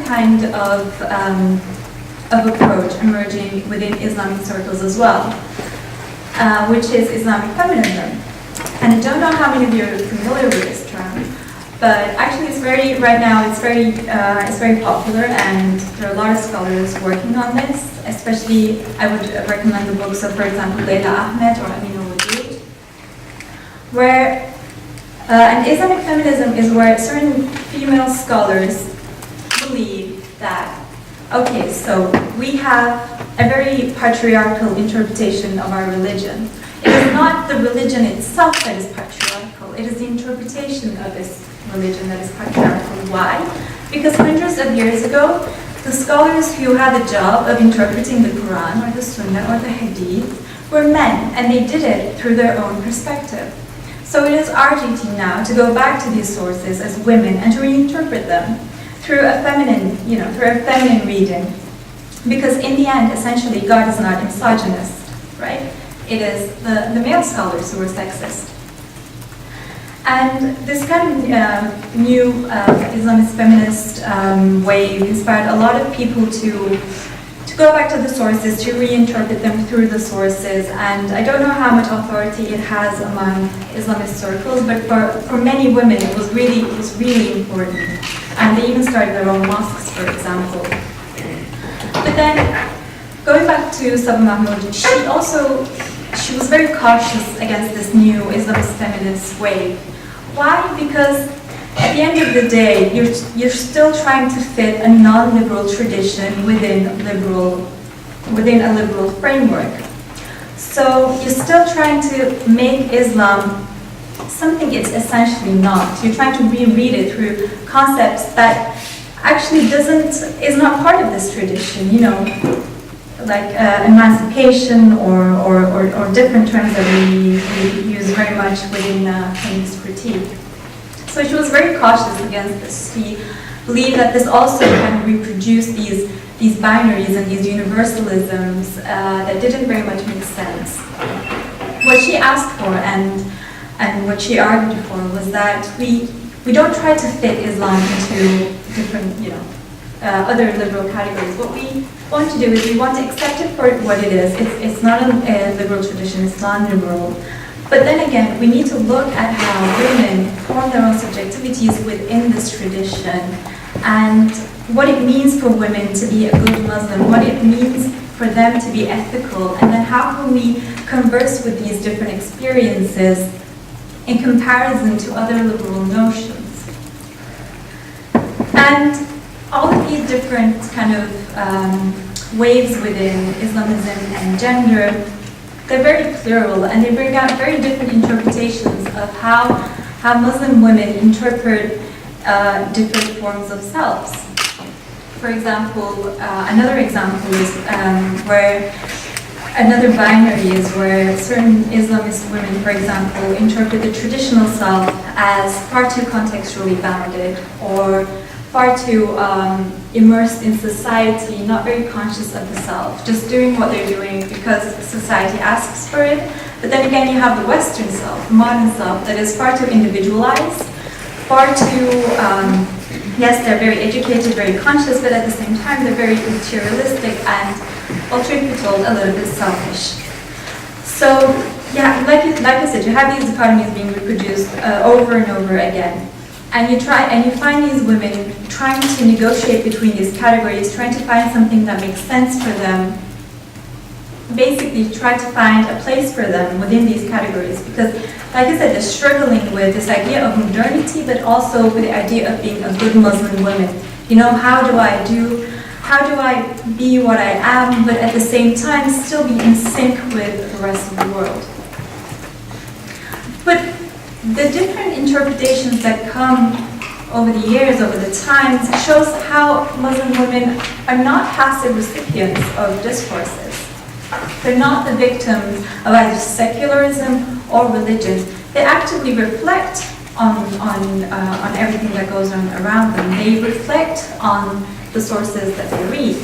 kind of approach emerging within Islamic circles as well, which is Islamic feminism. And I don't know how many of you are familiar with this term, but actually right now it's very popular, and there are a lot of scholars working on this. Especially, I would recommend the books of, for example, Leila Ahmed or Amina Wadud, where and Islamic feminism is where certain female scholars believe that, okay, so we have a very patriarchal interpretation of our religion. It is not the religion itself that is patriarchal, it is the interpretation of this religion that is patriarchal. Why? Because hundreds of years ago, the scholars who had the job of interpreting the Quran or the Sunnah or the Hadith were men, and they did it through their own perspective. So it is our duty now to go back to these sources as women and to reinterpret them through a feminine, through a feminine reading. Because in the end, essentially, God is not misogynist, right? It is the male scholars who are sexist. And this kind of new Islamist feminist wave inspired a lot of people to go back to the sources, to reinterpret them through the sources. And I don't know how much authority it has among Islamist circles, but for many women it was really important. And they even started their own mosques, for example. But then, going back to Sabah Mahmoud, she was very cautious against this new Islamist feminist wave. Why? Because at the end of the day, you're still trying to fit a non-liberal tradition within a liberal framework. So you're still trying to make Islam something it's essentially not. You're trying to reread it through concepts that actually is not part of this tradition, like emancipation or different terms that we use very much within feminist critique. So she was very cautious against this. She believed that this also kind of reproduced these binaries and these universalisms that didn't very much make sense. What she asked for and what she argued for was that we don't try to fit Islam into different, other liberal categories. What we want to do is we want to accept it for what it is. It's not a liberal tradition, it's non-liberal. But then again, we need to look at how women form their own subjectivities within this tradition, and what it means for women to be a good Muslim, what it means for them to be ethical, and then how can we converse with these different experiences in comparison to other liberal notions. And all of these different kind of waves within Islamism and gender, they're very plural, and they bring out very different interpretations of how Muslim women interpret different forms of selves. For example, another example is where another binary is where certain Islamist women, for example, interpret the traditional self as far too contextually bounded or far too immersed in society, not very conscious of the self, just doing what they're doing because society asks for it. But then again, you have the Western self, the modern self, that is far too individualized, far too, yes, they're very educated, very conscious, but at the same time, they're very materialistic and, well, truth be told, a little bit selfish. So, yeah, like I said, you have these dichotomies being reproduced over and over again. And you find these women trying to negotiate between these categories, trying to find something that makes sense for them. Basically, try to find a place for them within these categories. Because, like I said, they're struggling with this idea of modernity, but also with the idea of being a good Muslim woman. How do I be what I am, but at the same time still be in sync with the rest of the world? But the different interpretations that come over the years, over the times, shows how Muslim women are not passive recipients of discourses. They're not the victims of either secularism or religion. They actively reflect on everything that goes on around them. They reflect on the sources that they read.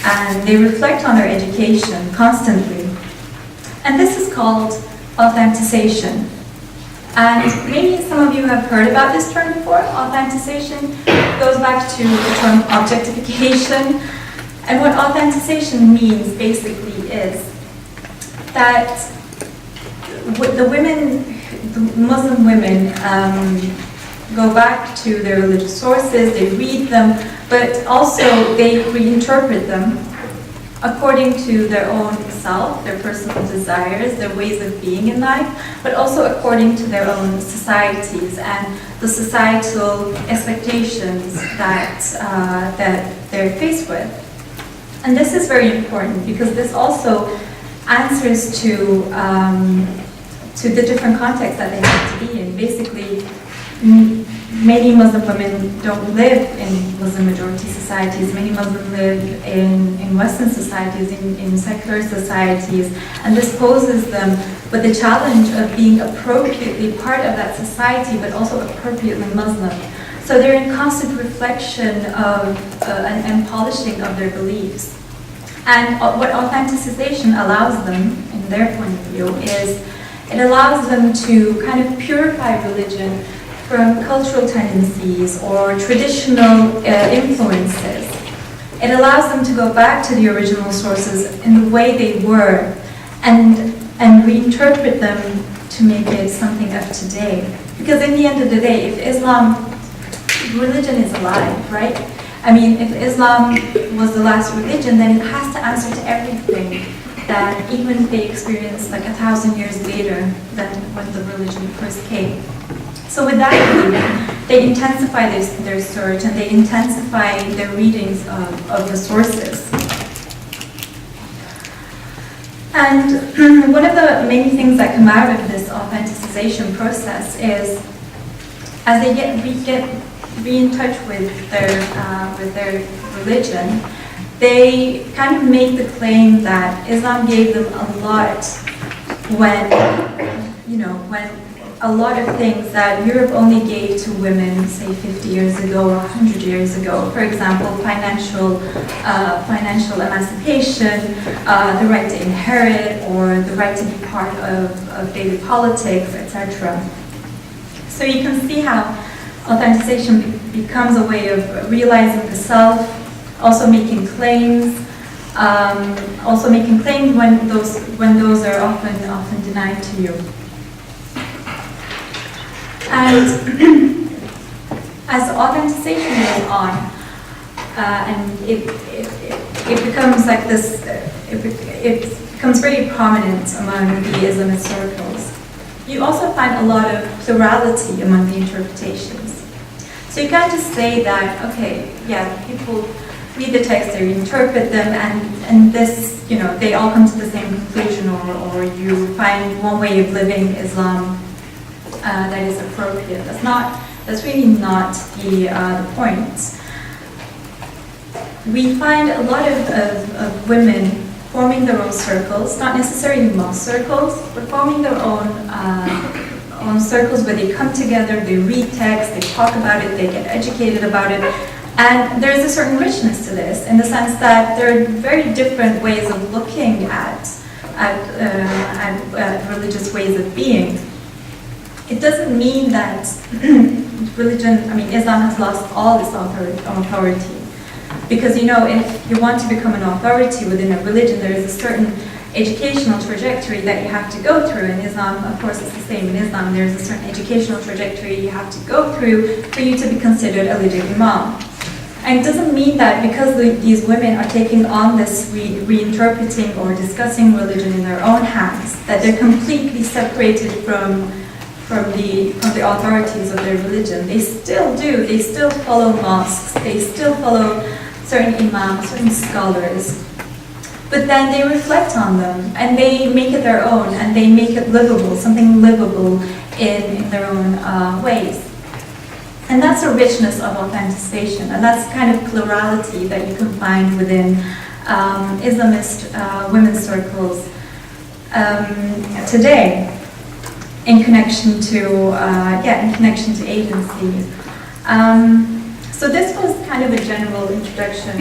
And they reflect on their education constantly. And this is called authenticization. And maybe some of you have heard about this term before, authenticization. It goes back to the term objectification. And what authenticization means basically is that the women, the Muslim women, go back to their religious sources, they read them, but also they reinterpret them according to their own self, their personal desires, their ways of being in life, but also according to their own societies and the societal expectations that they're faced with. And this is very important because this also answers to the different contexts that they have to be in. Basically, many Muslim women don't live in Muslim majority societies. Many Muslims live in Western societies, in secular societies, and this poses them with the challenge of being appropriately part of that society, but also appropriately Muslim. So they're in constant reflection of and polishing of their beliefs. And what authenticization allows them, in their point of view, is it allows them to kind of purify religion from cultural tendencies or traditional influences. It allows them to go back to the original sources in the way they were and reinterpret them to make it something of today. Because in the end of the day, if Islam, religion is alive, right? I mean, if Islam was the last religion, then it has to answer to everything that even they experienced like 1,000 years later than when the religion first came. So with that belief, they intensify their search and they intensify their readings of the sources. And one of the main things that come out of this authenticization process is as they get in touch with their religion, they kind of make the claim that Islam gave them a lot when a lot of things that Europe only gave to women, say 50 years ago or 100 years ago. For example, financial emancipation, the right to inherit, or the right to be part of daily politics, etc. So you can see how authenticization becomes a way of realizing the self, also making claims when those are often denied to you. And as authenticization goes on, and it becomes like this, it becomes very prominent among the Islamist circles. You also find a lot of plurality among the interpretations. So you can't just say that, okay, yeah, people read the text, they interpret them, and this, they all come to the same conclusion, or you find one way of living Islam that is appropriate. That's really not the point. We find a lot of women forming their own circles, not necessarily mosque circles, but forming their own circles where they come together, they read text, they talk about it, they get educated about it. And there's a certain richness to this, in the sense that there are very different ways of looking at religious ways of being. It doesn't mean that Islam has lost all its authority. Because, if you want to become an authority within a religion, there is a certain educational trajectory that you have to go through. In Islam, of course, it's the same. In Islam, there's a certain educational trajectory you have to go through for you to be considered a legit imam. And it doesn't mean that because these women are taking on this reinterpreting or discussing religion in their own hands, that they're completely separated from the authorities of their religion. They still do. They still follow mosques. They still follow certain imams, certain scholars. But then they reflect on them and they make it their own and they make it livable, something livable in their own ways. And that's a richness of authenticization, and that's kind of plurality that you can find within Islamist women's circles today, in connection to agency. So this was kind of a general introduction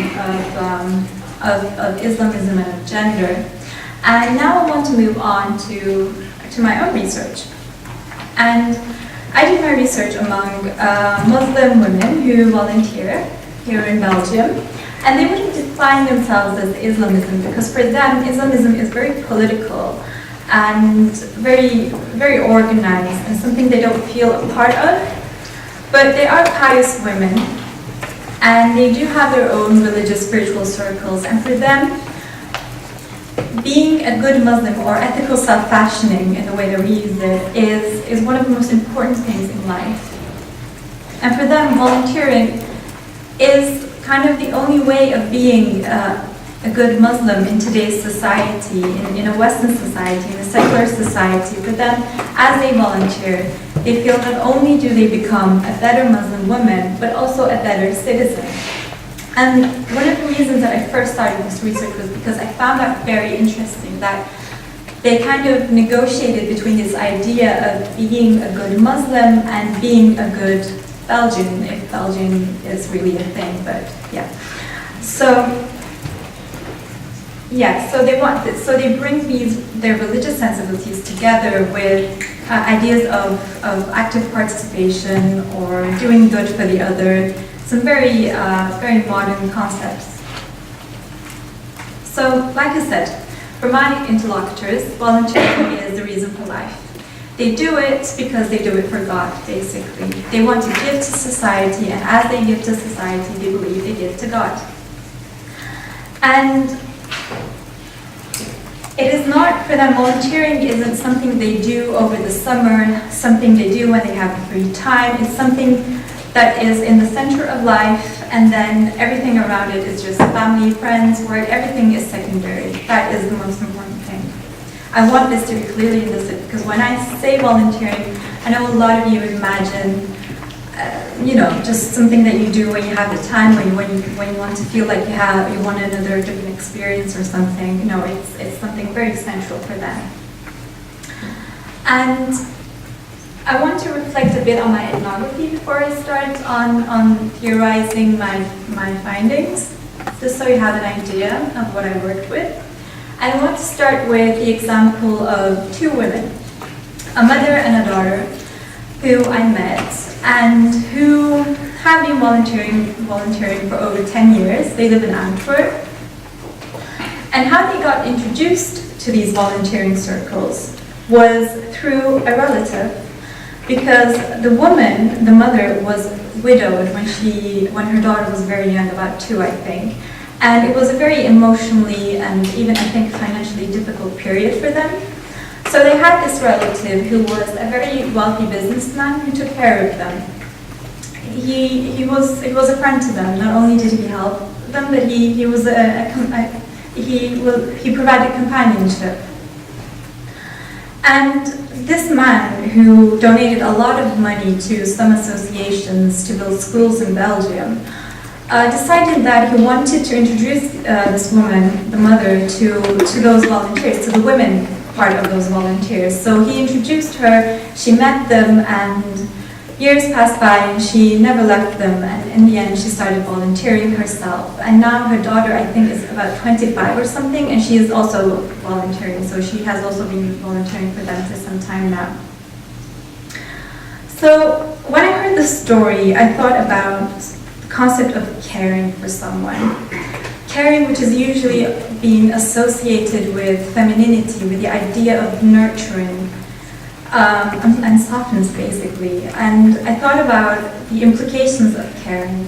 of Islamism and of gender, and now I want to move on to my own research. And I did my research among Muslim women who volunteer here in Belgium, and they wouldn't define themselves as Islamism because for them, Islamism is very political and very, very organized and something they don't feel a part of. But they are pious women, and they do have their own religious spiritual circles, and for them, being a good Muslim or ethical self-fashioning in the way that we use it is one of the most important things in life. And for them, volunteering is kind of the only way of being a good Muslim in today's society, in a Western society, in a secular society. For them, as they volunteer, they feel not only do they become a better Muslim woman, but also a better citizen. And one of the reasons that I first started this research was because I found that very interesting, that they kind of negotiated between this idea of being a good Muslim and being a good Belgian, if Belgian is really a thing, but yeah. So they bring their religious sensibilities together with ideas of active participation or doing good for the other, some very modern concepts. So, like I said, for my interlocutors, volunteering is the reason for life. They do it because they do it for God, basically. They want to give to society, and as they give to society, they believe they give to God. And it is not, for them, volunteering isn't something they do over the summer, something they do when they have free time. It's something that is in the center of life, and then everything around it is just family, friends, work, everything is secondary. That is the most important thing. I want this to be clearly understood, because when I say volunteering, I know a lot of you imagine, just something that you do when you have the time, when you want to feel like you want another different experience or something. No, it's something very central for them. And I want to reflect a bit on my ethnography before I start on theorizing my findings, just so you have an idea of what I worked with. And I want to start with the example of two women, a mother and a daughter, who I met and who have been volunteering for over 10 years. They live in Antwerp. And how they got introduced to these volunteering circles was through a relative, because the woman, the mother, was widowed when her daughter was very young, about 2, I think. And it was a very emotionally and even, I think, financially difficult period for them. So they had this relative who was a very wealthy businessman who took care of them. He was a friend to them. Not only did he help them, but he provided companionship. And this man, who donated a lot of money to some associations to build schools in Belgium, decided that he wanted to introduce this woman, the mother, to those volunteers, to the women part of those volunteers. So he introduced her, she met them, and years passed by and she never left them, and in the end she started volunteering herself. And now her daughter, I think, is about 25 or something, and she is also volunteering, so she has also been volunteering for them for some time now. So when I heard the story, I thought about the concept of caring for someone. Caring, which is usually being associated with femininity, with the idea of nurturing, and softness, basically. And I thought about the implications of caring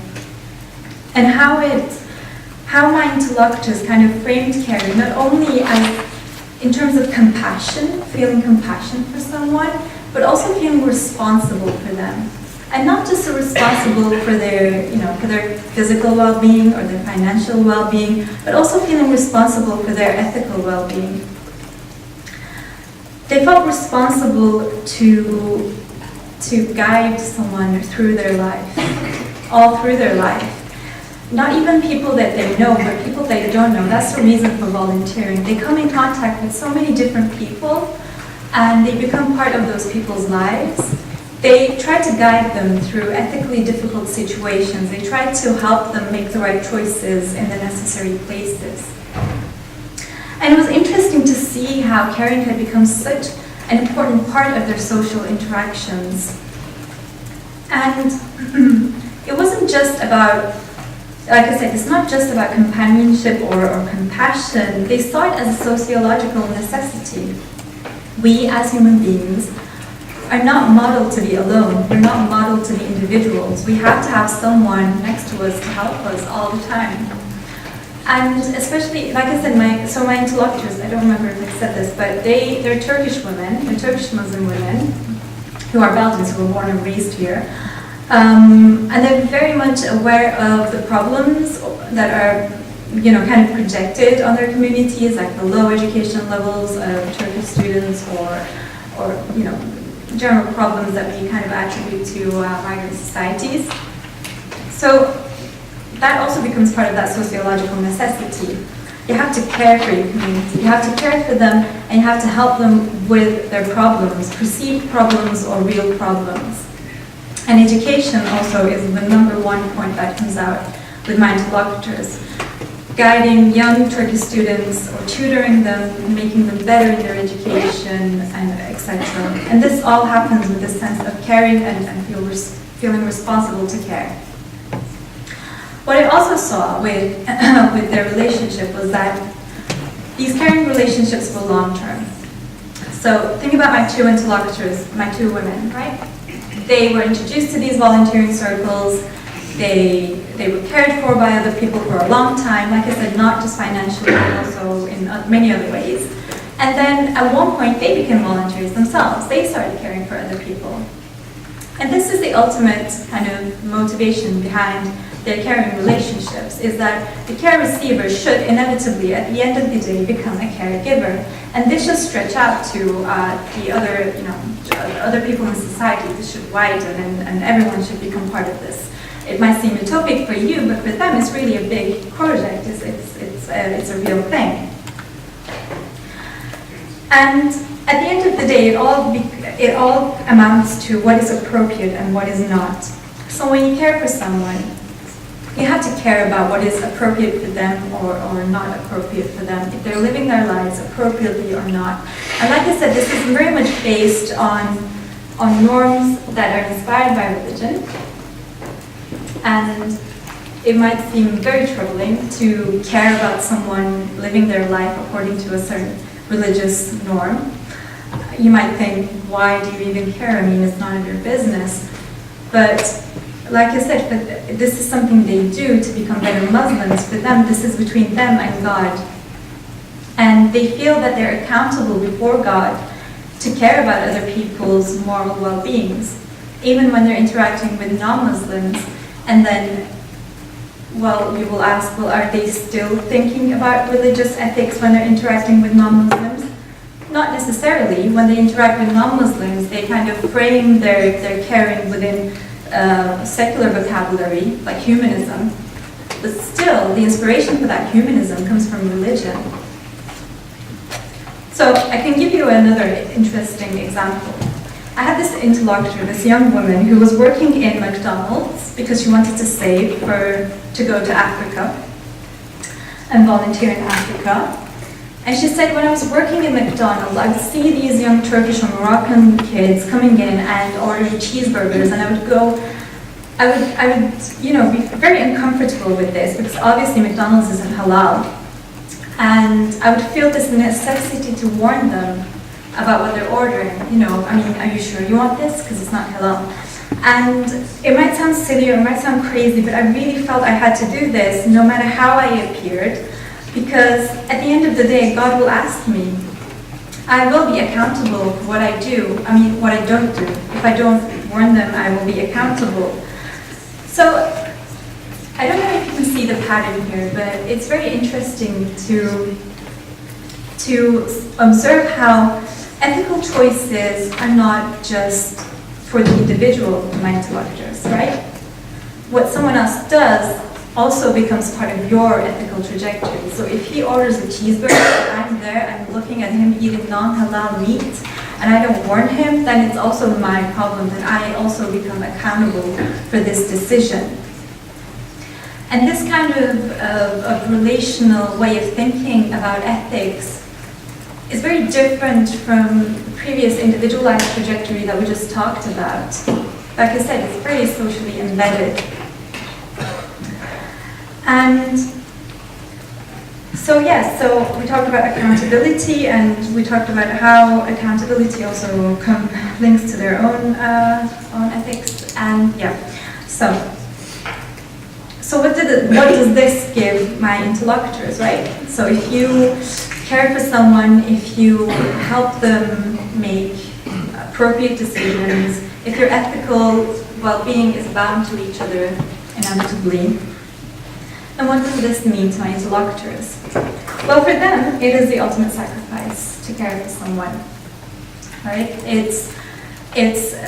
and how my interlocutors kind of framed caring, not only as in terms of compassion, feeling compassion for someone, but also feeling responsible for them. And not just responsible for their physical well-being or their financial well-being, but also feeling responsible for their ethical well-being. They felt responsible to guide someone through their life, all through their life. Not even people that they know, but people they don't know. That's the reason for volunteering. They come in contact with so many different people, and they become part of those people's lives. They try to guide them through ethically difficult situations. They try to help them make the right choices in the necessary places. And it was interesting to see how caring had become such an important part of their social interactions. And it wasn't just about, like I said, it's not just about companionship or compassion. They saw it as a sociological necessity. We as human beings are not modeled to be alone. We're not modeled to be individuals. We have to have someone next to us to help us all the time. And especially, like I said, my interlocutors, I don't remember if I said this, but they're Turkish women, they're Turkish Muslim women, who are Belgians, who were born and raised here. And they're very much aware of the problems that are, kind of projected on their communities, like the low education levels of Turkish students, or general problems that we kind of attribute to migrant societies. So that also becomes part of that sociological necessity. You have to care for your community, you have to care for them, and you have to help them with their problems, perceived problems or real problems. And education also is the number one point that comes out with my interlocutors. Guiding young Turkish students or tutoring them, making them better in their education, and etc. And this all happens with this sense of caring and feeling responsible to care. What I also saw with their relationship was that these caring relationships were long-term. So think about my two interlocutors, my two women, right? They were introduced to these volunteering circles. They were cared for by other people for a long time, like I said, not just financially, but also in many other ways. And then at one point, they became volunteers themselves. They started caring for other people. And this is the ultimate kind of motivation behind their caring relationships, is that the care receiver should inevitably, at the end of the day, become a caregiver. And this should stretch out to the other, other people in society. This should widen, and everyone should become part of this. It might seem utopic for you, but for them, it's really a big project. It's a real thing. And at the end of the day, it all amounts to what is appropriate and what is not. So when you care for someone, you have to care about what is appropriate for them or not appropriate for them, if they're living their lives appropriately or not. And like I said, this is very much based on norms that are inspired by religion. And it might seem very troubling to care about someone living their life according to a certain religious norm. You might think, why do you even care? I mean, it's none of your business. But like I said, this is something they do to become better Muslims. For them, this is between them and God. And they feel that they're accountable before God to care about other people's moral well-beings, even when they're interacting with non-Muslims. And then, well, you will ask, well, are they still thinking about religious ethics when they're interacting with non-Muslims? Not necessarily. When they interact with non-Muslims, they kind of frame their caring within secular vocabulary, like humanism. But still, the inspiration for that humanism comes from religion. So I can give you another interesting example. I had this interlocutor, this young woman, who was working in McDonald's because she wanted to save to go to Africa and volunteer in Africa. And she said, when I was working in McDonald's, I would see these young Turkish or Moroccan kids coming in and ordering cheeseburgers, and I would be very uncomfortable with this because obviously McDonald's isn't halal. And I would feel this necessity to warn them about what they're ordering. Are you sure you want this? Because it's not halal. And it might sound silly or it might sound crazy, but I really felt I had to do this no matter how I appeared, because at the end of the day, God will ask me. I will be accountable for what I do, what I don't do. If I don't warn them, I will be accountable. So, I don't know if you can see the pattern here, but it's very interesting to observe how ethical choices are not just for the individual my interlocutors, right? What someone else does also becomes part of your ethical trajectory. So if he orders a cheeseburger and I'm there, I'm looking at him eating non-halal meat, and I don't warn him, then it's also my problem, that I also become accountable for this decision. And this kind of relational way of thinking about ethics is very different from the previous individualized trajectory that we just talked about. Like I said, it's very socially embedded. And so yes, so we talked about accountability, and we talked about how accountability also links to their own ethics. And yeah, so what does this give my interlocutors, right? So if you care for someone, if you help them make appropriate decisions, if your ethical well-being is bound to each other inevitably, then what does this mean to my interlocutors? Well, for them, it is the ultimate sacrifice to care for someone, right? It's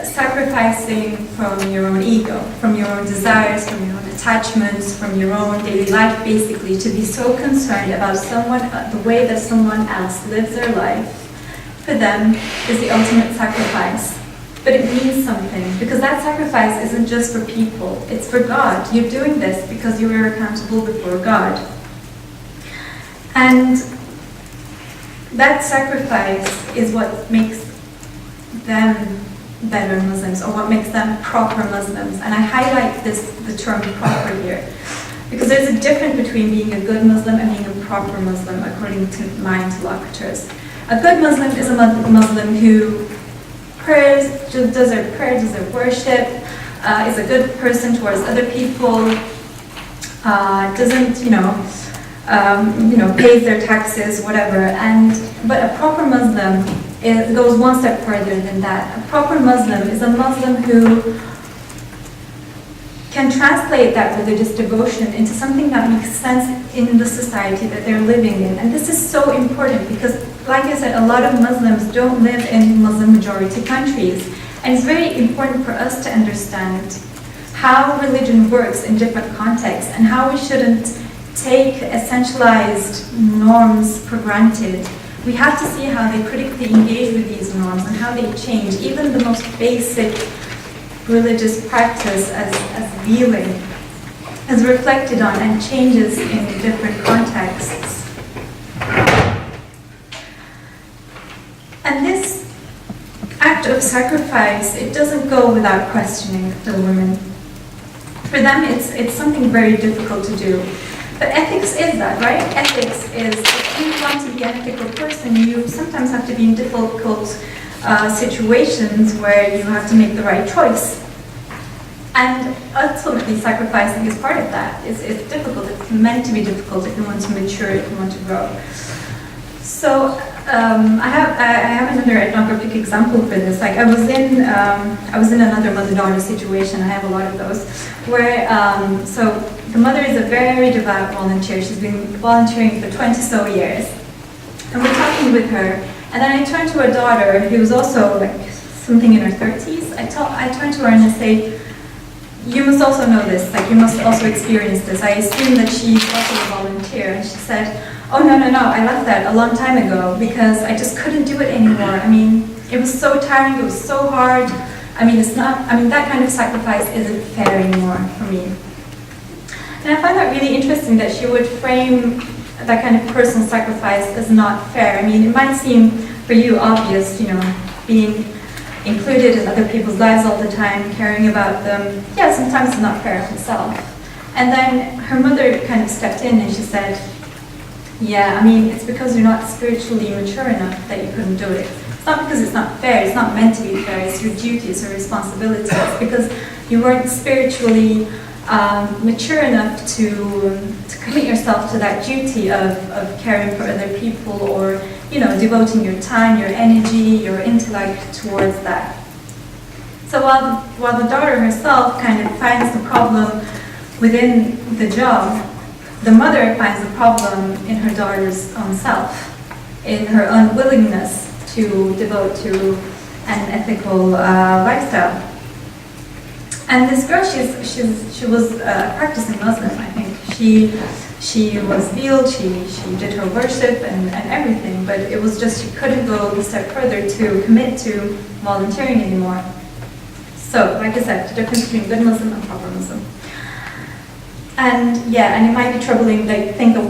sacrificing from your own ego, from your own desires, from your own attachments, from your own daily life, basically, to be so concerned about someone, the way that someone else lives their life, for them, is the ultimate sacrifice. But it means something, because that sacrifice isn't just for people, it's for God. You're doing this because you are accountable before God. And that sacrifice is what makes them better Muslims, or what makes them proper Muslims. And I highlight the term proper here, because there's a difference between being a good Muslim and being a proper Muslim, according to my interlocutors. A good Muslim is a Muslim who prayers, does their prayer, does their worship, is a good person towards other people, doesn't, pays their taxes, whatever. But a proper Muslim goes one step further than that. A proper Muslim is a Muslim who can translate that religious devotion into something that makes sense in the society that they're living in. And this is so important because, like I said, a lot of Muslims don't live in Muslim majority countries. And it's very important for us to understand how religion works in different contexts and how we shouldn't take essentialized norms for granted. We have to see how they critically engage with these norms and how they change. Even the most basic religious practice as viewing is reflected on and changes in different contexts. And this act of sacrifice, it doesn't go without questioning the women. For them, it's something very difficult to do. But ethics is that, right? Ethics is, if you want to be an ethical person, you sometimes have to be in difficult situations where you have to make the right choice. And ultimately, sacrificing is part of that. It's difficult. It's meant to be difficult if you want to mature, if you want to grow. So I have another ethnographic example for this. Like I was in another mother-daughter situation. I have a lot of those where so the mother is a very devout volunteer. She's been volunteering for 20 so years, and we're talking with her. And then I turned to her daughter, who was also like something in her 30s. I turned to her and I say, "You must also know this. Like you must also experience this. I assume that she's also a volunteer." And she said, "Oh, no, I left that a long time ago because I just couldn't do it anymore. I mean, it was so tiring, it was so hard. That kind of sacrifice isn't fair anymore for me." And I find that really interesting that she would frame that kind of personal sacrifice as not fair. I mean, it might seem for you obvious, being included in other people's lives all the time, caring about them. Yeah, sometimes it's not fair herself. And then her mother kind of stepped in and she said, "Yeah, I mean, it's because you're not spiritually mature enough that you couldn't do it. It's not because it's not fair, it's not meant to be fair, it's your duty, it's your responsibility. It's because you weren't spiritually mature enough to commit yourself to that duty of caring for other people or, devoting your time, your energy, your intellect towards that." So while the daughter herself kind of finds the problem within the job, the mother finds the problem in her daughter's own self, in her unwillingness to devote to an ethical lifestyle. And this girl, she was a practicing Muslim, I think. She was healed, she did her worship and everything, but it was just she couldn't go a step further to commit to volunteering anymore. So, like I said, the difference between good Muslim and proper Muslim. And yeah, and it might be troubling, like, think a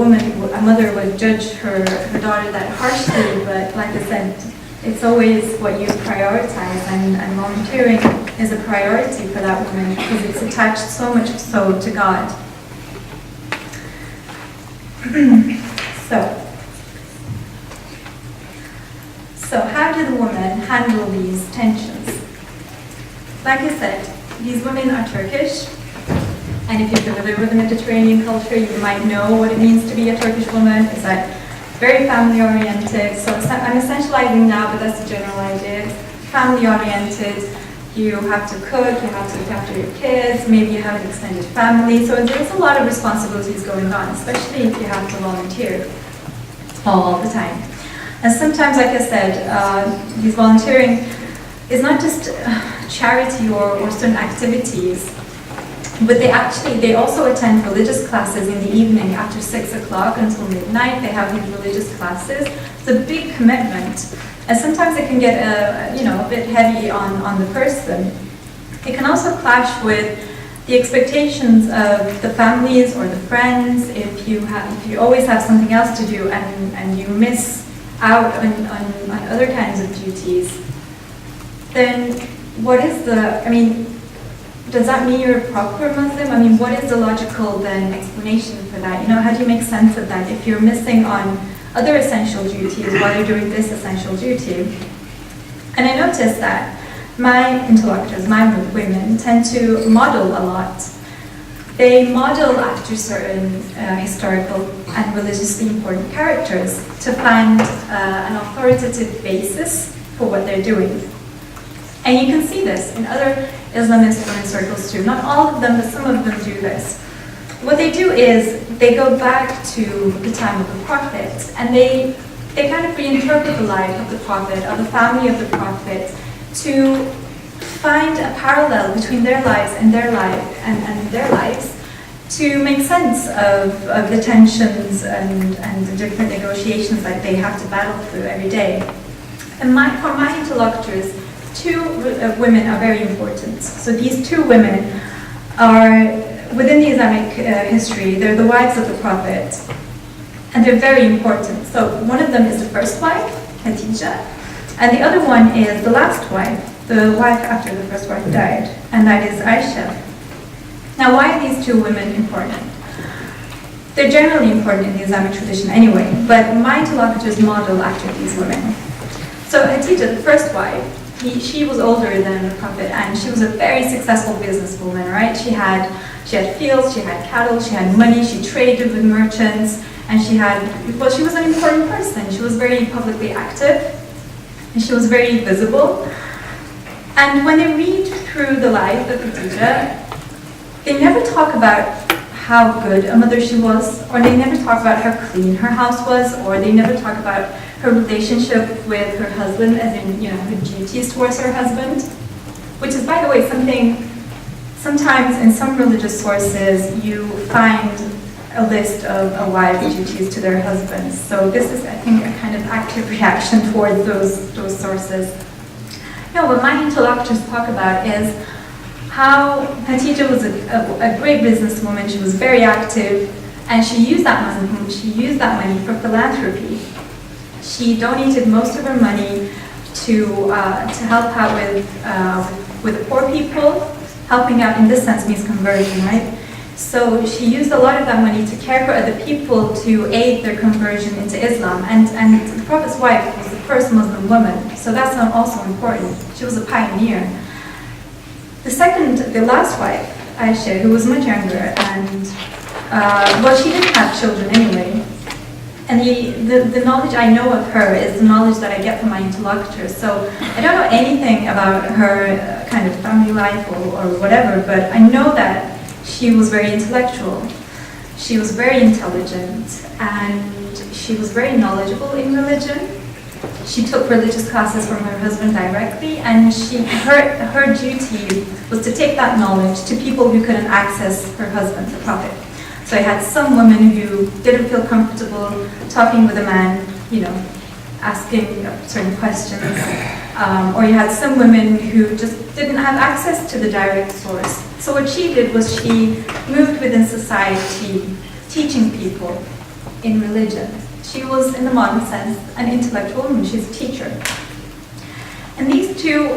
mother would judge her daughter that harshly, but like I said, it's always what you prioritize, and volunteering is a priority for that woman because it's attached so much so to God. So how do the women handle these tensions? Like I said, these women are Turkish, and if you're familiar with the Mediterranean culture, you might know what it means to be a Turkish woman. It's like very family-oriented. So I'm essentializing now, but that's the general idea. Family-oriented. You have to cook, you have to look after your kids, maybe you have an extended family. So there's a lot of responsibilities going on, especially if you have to volunteer all the time. And sometimes, like I said, these volunteering is not just charity or certain activities, but they also attend religious classes in the evening after 6 o'clock until midnight. They have these religious classes. It's a big commitment. And sometimes it can get a bit heavy on the person. It can also clash with the expectations of the families or the friends. If you always have something else to do and you miss out on other kinds of duties, then does that mean you're a proper Muslim? I mean, what is the logical then explanation for that? How do you make sense of that if you're missing on other essential duties while you're doing this essential duty? And I noticed that my interlocutors, my women, tend to model a lot. They model after certain historical and religiously important characters to find an authoritative basis for what they're doing. And you can see this in other Islamist women circles too. Not all of them, but some of them do this. What they do is they go back to the time of the Prophet, and they kind of reinterpret the life of the Prophet, of the family of the Prophet, to find a parallel between their lives and their lives, to make sense of the tensions and the different negotiations that they have to battle through every day. And for my interlocutors, two women are very important. So these two women are, within the Islamic history, they're the wives of the Prophet, and they're very important. So one of them is the first wife, Khadija, and the other one is the last wife, the wife after the first wife died, and that is Aisha. Now, why are these two women important? They're generally important in the Islamic tradition anyway, but my interlocutors model after these women. So Khadija, the first wife, she was older than the Prophet, and she was a very successful businesswoman, right? She had fields, she had cattle, she had money, she traded with merchants, and she was an important person. She was very publicly active, and she was very visible. And when they read through the life of Khadija, they never talk about how good a mother she was, or they never talk about how clean her house was, or they never talk about her relationship with her husband, as in, her duties towards her husband, which is, by the way, something, sometimes in some religious sources, you find a list of a wife's duties to their husbands. So this is, I think, a kind of active reaction towards those sources. No, what my interlocutors talk about is how Khadija was a great businesswoman. She was very active, and she used that money for philanthropy. She donated most of her money to help out with the poor people. Helping out in this sense means conversion, right? So she used a lot of that money to care for other people, to aid their conversion into Islam. And the Prophet's wife was the first Muslim woman, so that's also important. She was a pioneer. The last wife, Aisha, who was much younger, and she didn't have children anyway. And the knowledge I know of her is the knowledge that I get from my interlocutors. So I don't know anything about her kind of family life or whatever, but I know that she was very intellectual. She was very intelligent, and she was very knowledgeable in religion. She took religious classes from her husband directly, and her duty was to take that knowledge to people who couldn't access her husband, the Prophet. So I had some women who didn't feel comfortable talking with a man, asking certain questions. or you had some women who just didn't have access to the direct source. So what she did was she moved within society, teaching people in religion. She was, in the modern sense, an intellectual woman. She's a teacher. And these two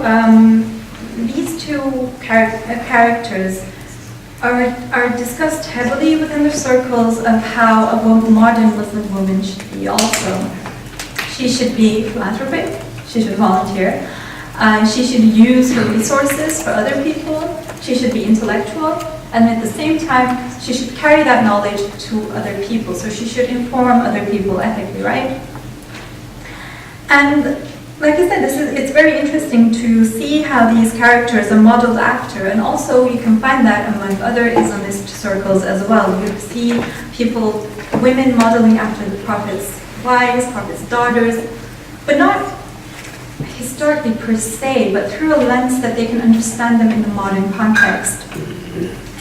characters are discussed heavily within the circles of how a modern Muslim woman should be also. She should be philanthropic, she should volunteer, she should use her resources for other people, she should be intellectual, and at the same time, she should carry that knowledge to other people. So she should inform other people ethically, right? And like I said, it's very interesting to see how these characters are modeled after, and also you can find that among other Islamist circles as well. You see people, women modeling after the Prophet's wives, Prophet's daughters, but not historically per se, but through a lens that they can understand them in the modern context.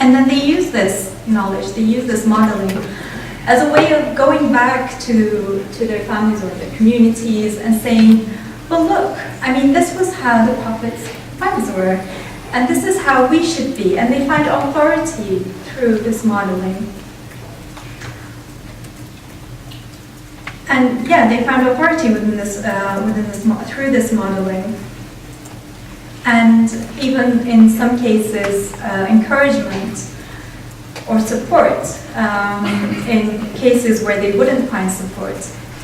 And then they use this knowledge, they use this modeling as a way of going back to their families or their communities and saying, well, look, I mean, this was how the Prophet's wives were, and this is how we should be. And they find authority through this modeling. And yeah, they found authority through this modeling. And even in some cases, encouragement or support in cases where they wouldn't find support,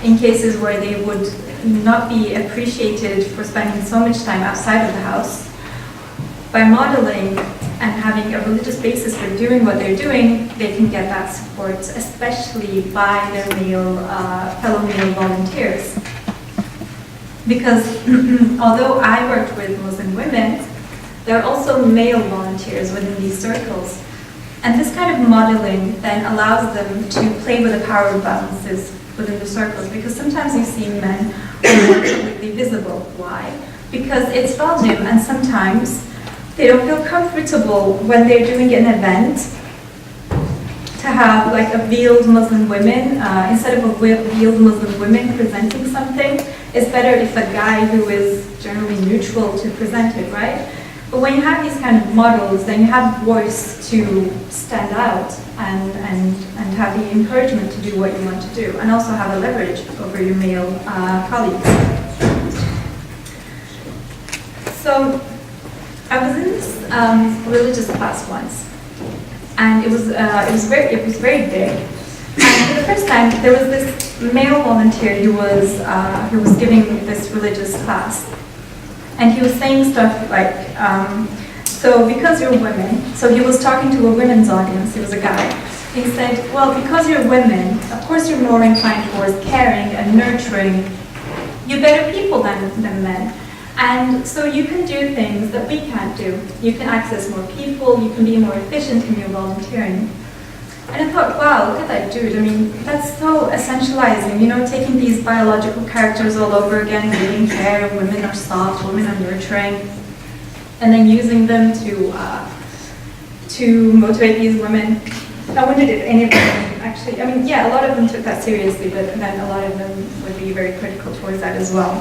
in cases where they would not be appreciated for spending so much time outside of the house. By modeling and having a religious basis for doing what they're doing, they can get that support, especially by their fellow male volunteers. Because although I worked with Muslim women, there are also male volunteers within these circles. And this kind of modeling then allows them to play with the power balances within the circles, because sometimes you see men who are more publicly visible. Why? Because it's Belgium, and sometimes they don't feel comfortable when they're doing an event to have like a veiled Muslim woman, instead of a veiled Muslim woman presenting something. It's better if a guy who is generally neutral to present it, right? But when you have these kind of models, then you have voice to stand out and have the encouragement to do what you want to do, and also have a leverage over your male colleagues. So I was in this religious class once, and it was very big. And for the first time, there was this male volunteer who was giving this religious class. And he was saying stuff like, so because you're women, so he was talking to a women's audience, he was a guy. He said, well, because you're women, of course you're more inclined towards caring and nurturing. You're better people than men. And so you can do things that we can't do. You can access more people, you can be more efficient in your volunteering. And I thought, wow, look at that dude. I mean, that's so essentializing, you know, taking these biological characters all over again, giving care, women are soft, women are nurturing, and then using them to motivate these women. I wondered if any of them actually, I mean, yeah, a lot of them took that seriously, but then a lot of them would be very critical towards that as well.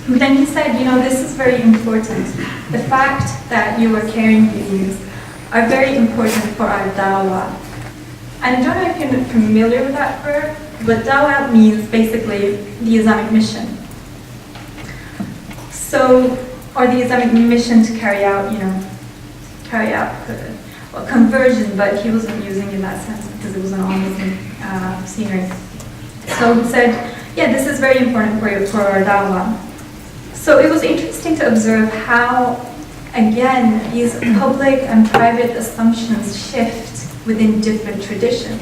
But then he said, you know, this is very important. The fact that you are caring beings are very important for our dawah. And I don't know if you're familiar with that verb, but dawah means basically the Islamic mission. So, or the Islamic mission to carry out conversion, but he wasn't using it in that sense because it was an all-Muslim scenery. So he said, yeah, this is very important for our dawah. So it was interesting to observe how, again, these public and private assumptions shift within different traditions.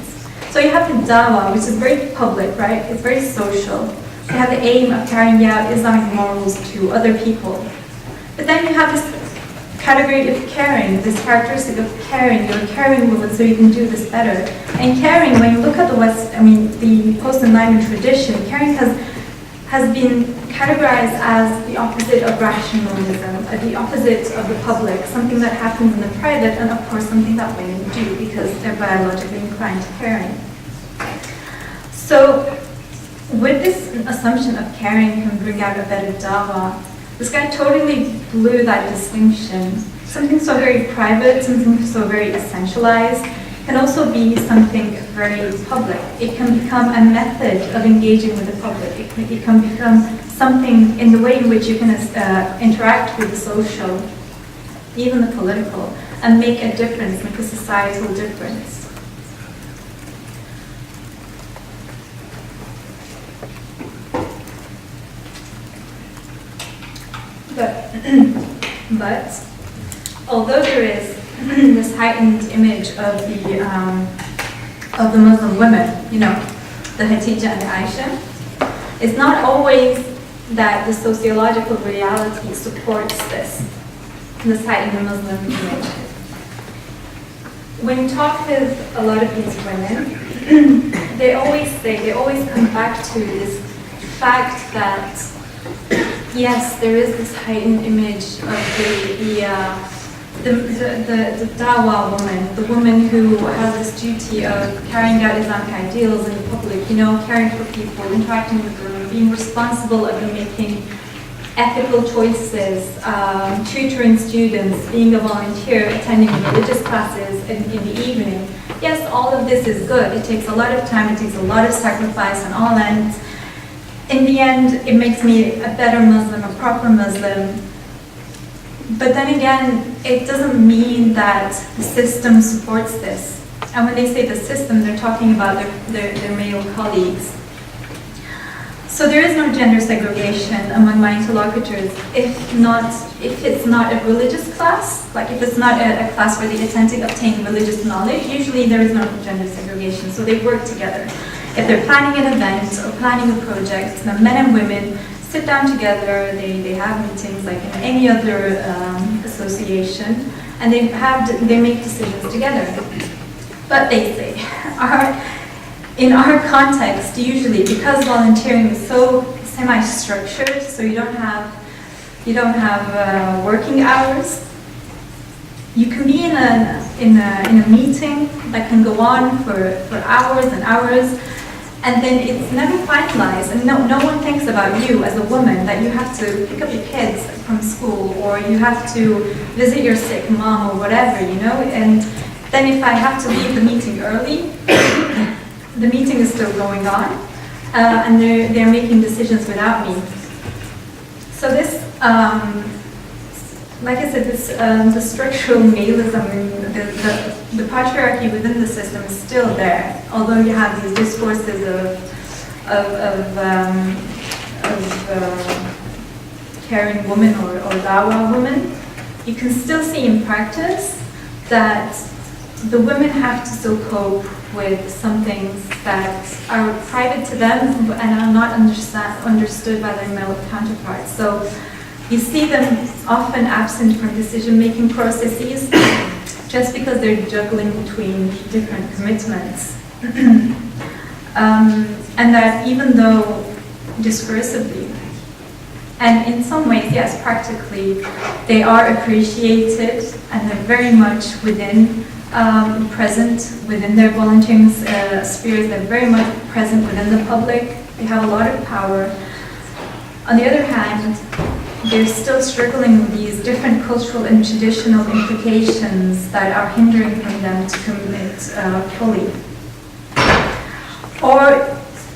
So you have the dawah, which is very public, right? It's very social. You have the aim of carrying out Islamic morals to other people. But then you have this category of caring, this characteristic of caring. You're a caring woman, so you can do this better. And caring, when you look at the West, I mean, the post-Enlightenment tradition, caring has been categorized as the opposite of rationalism, the opposite of the public, something that happens in the private, and of course something that women do because they're biologically inclined to caring. So with this assumption of caring can bring out a better dawah, This guy totally blew that distinction. Something so very private, something so very essentialized, can also be something very public. It can become a method of engaging with the public. It can become something in the way in which you can interact with the social, even the political, and make a difference, make a societal difference. But although there is this heightened image of the Muslim women, you know, the Hatice and the Aisha, it's not always that the sociological reality supports this heightened Muslim image. When you talk with a lot of these women, they always come back to this fact that yes, there is this heightened image of the dawah woman, the woman who has this duty of carrying out Islamic ideals in the public, you know, caring for people, interacting with them, being responsible of them making ethical choices, tutoring students, being a volunteer, attending religious classes in the evening. Yes, all of this is good. It takes a lot of time, it takes a lot of sacrifice on all ends. In the end, it makes me a better Muslim, a proper Muslim. But then again, it doesn't mean that the system supports this. And when they say the system, they're talking about their male colleagues. So there is no gender segregation among my interlocutors if it's not a religious class, like if it's not a class where they attend to obtain religious knowledge, usually there is no gender segregation, so they work together. If they're planning an event or planning a project, the men and women sit down together, they have meetings like in any other association, and they make decisions together. But they say, in our context, usually, because volunteering is so semi-structured, so you don't have working hours, you can be in a meeting that can go on for hours and hours, and then it's never finalized, and no one thinks about you as a woman, that you have to pick up your kids from school, or you have to visit your sick mom, or whatever, you know. And then if I have to leave the meeting early, the meeting is still going on, and they're making decisions without me. So this, like I said, this the structural maleism, the patriarchy within the system is still there. Although you have these discourses of caring women or dawah women, you can still see in practice that the women have to still cope with some things that are private to them and are not understood by their male counterparts. So you see them often absent from decision-making processes just because they're juggling between different commitments. And that even though discursively, and in some ways, yes, practically, they are appreciated and they're very much within present within their volunteering spheres, they're very much present within the public, they have a lot of power. On the other hand, they're still struggling with these different cultural and traditional implications that are hindering from them to commit fully. Or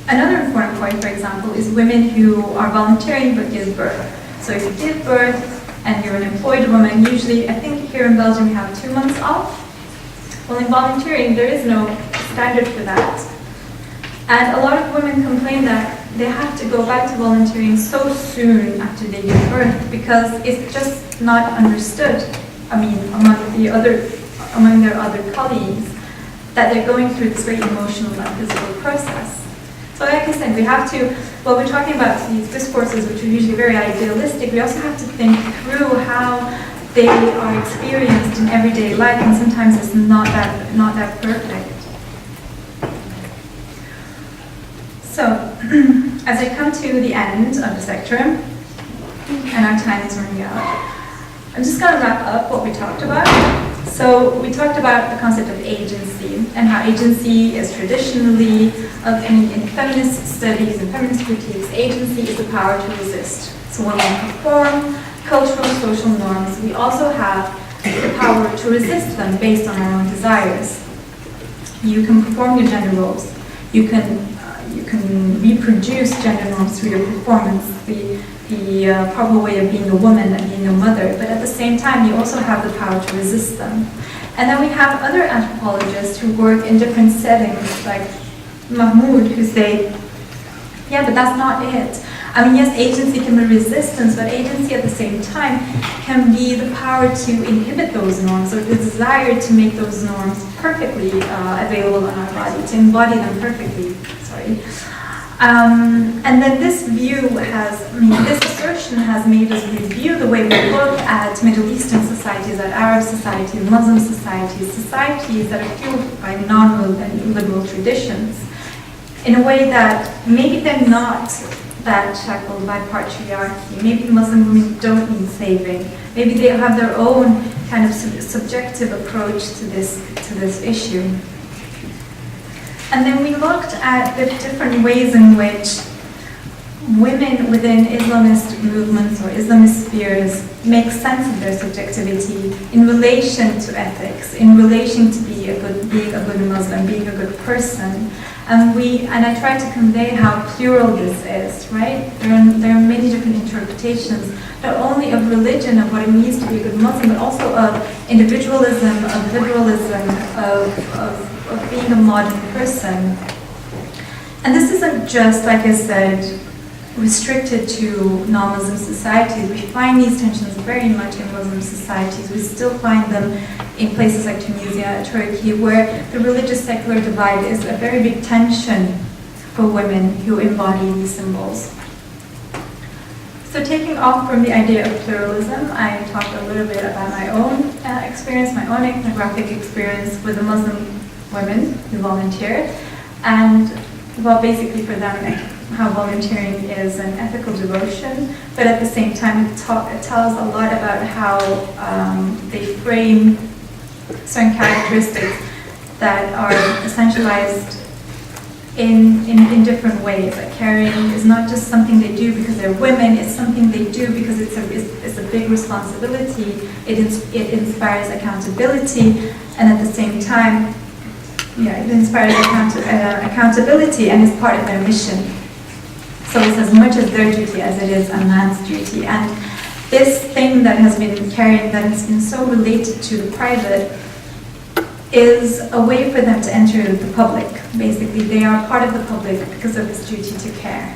another important point, for example, is women who are volunteering but give birth. So if you give birth and you're an employed woman, usually, I think here in Belgium we have 2 months off. Well, in volunteering, there is no standard for that. And a lot of women complain that they have to go back to volunteering so soon after they give birth because it's just not understood, I mean, among their other colleagues, that they're going through this very emotional and physical process. So like I said, we have to, while we're talking about these discourses, which are usually very idealistic, we also have to think through how they are experienced in everyday life, and sometimes it's not that perfect. So, as I come to the end of this lecture, and our time is running out, I'm just going to wrap up what we talked about. So we talked about the concept of agency and how agency is traditionally, in feminist studies and feminist critiques, agency is the power to resist. So when we perform cultural, social norms, we also have the power to resist them based on our own desires. You can perform your gender roles. You can reproduce gender norms through your performance, the proper way of being a woman and being a mother, but at the same time you also have the power to resist them. And then we have other anthropologists who work in different settings, like Mahmoud, who say, yeah, but that's not it. I mean, yes, agency can be resistance, but agency at the same time can be the power to inhibit those norms, or the desire to make those norms perfectly available on our body, to embody them perfectly, sorry. And then this view this assertion has made us review the way we look at Middle Eastern societies, at Arab societies, Muslim societies, societies that are fueled by non-liberal traditions, in a way that maybe they're not that shackled by patriarchy. Maybe Muslim women don't need saving. Maybe they have their own kind of subjective approach to this issue. And then we looked at the different ways in which women within Islamist movements or Islamist spheres make sense of their subjectivity in relation to ethics, in relation to being a good Muslim, being a good person. And I tried to convey how plural this is, right? There are many different interpretations, not only of religion, of what it means to be a good Muslim, but also of individualism, of liberalism, of being a modern person. And this isn't just, like I said, restricted to non-Muslim societies. We find these tensions very much in Muslim societies. We still find them in places like Tunisia, Turkey, where the religious-secular divide is a very big tension for women who embody these symbols. So taking off from the idea of pluralism, I talked a little bit about my own experience, my own ethnographic experience with the Muslim women who volunteered, and well, basically for them, how volunteering is an ethical devotion, but at the same time it tells a lot about how they frame certain characteristics that are essentialized in different ways. Like caring is not just something they do because they're women, it's something they do because it's a big responsibility, it inspires accountability, and at the same time, it inspires accountability and is part of their mission. So it's as much as their duty as it is a man's duty. And this thing that has been carried, that has been so related to the private, is a way for them to enter the public. Basically, they are part of the public because of this duty to care.